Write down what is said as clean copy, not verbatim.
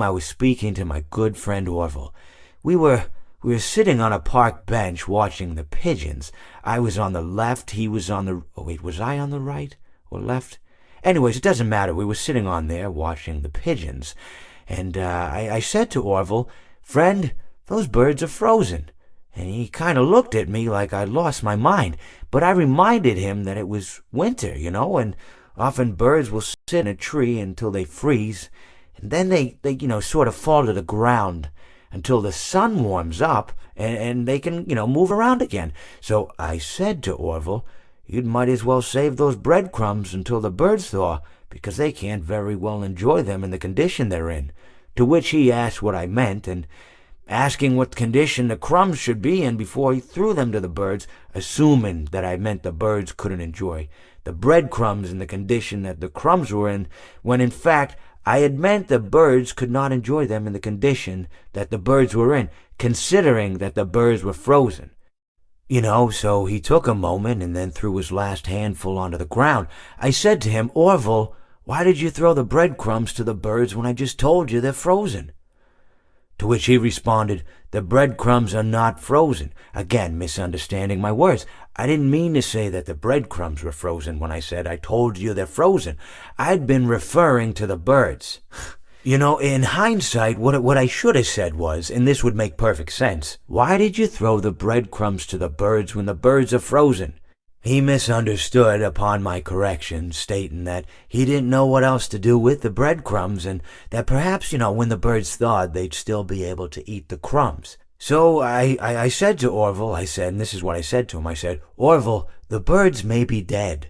I was speaking to my good friend Orville. We were sitting on a park bench watching the pigeons. I was on the left, he was on the... Oh, wait, was I on the right or left? Anyways, it doesn't matter. We were sitting on there watching the pigeons. And I said to Orville, "Friend, those birds are frozen." And he kind of looked at me like I'd lost my mind. But I reminded him that it was winter, and often birds will sit in a tree until they freeze. And then they sort of fall to the ground until the sun warms up and they can, move around again. So I said to Orville, "You might as well save those breadcrumbs until the birds thaw, because they can't very well enjoy them in the condition they're in." To which he asked what I meant, and asking what condition the crumbs should be in before he threw them to the birds, assuming that I meant the birds couldn't enjoy the breadcrumbs in the condition that the crumbs were in, when in fact I had meant the birds could not enjoy them in the condition that the birds were in, considering that the birds were frozen. So he took a moment and then threw his last handful onto the ground. I said to him, "Orville, why did you throw the breadcrumbs to the birds when I just told you they're frozen?" To which he responded, "The breadcrumbs are not frozen." Again, misunderstanding my words. I didn't mean to say that the breadcrumbs were frozen when I said I told you they're frozen. I'd been referring to the birds. In hindsight, what I should have said was, and this would make perfect sense, "Why did you throw the breadcrumbs to the birds when the birds are frozen?" He misunderstood upon my correction, stating that he didn't know what else to do with the breadcrumbs, and that perhaps, when the birds thawed, they'd still be able to eat the crumbs. So I said to Orville, and this is what I said to him, I said, "Orville, the birds may be dead,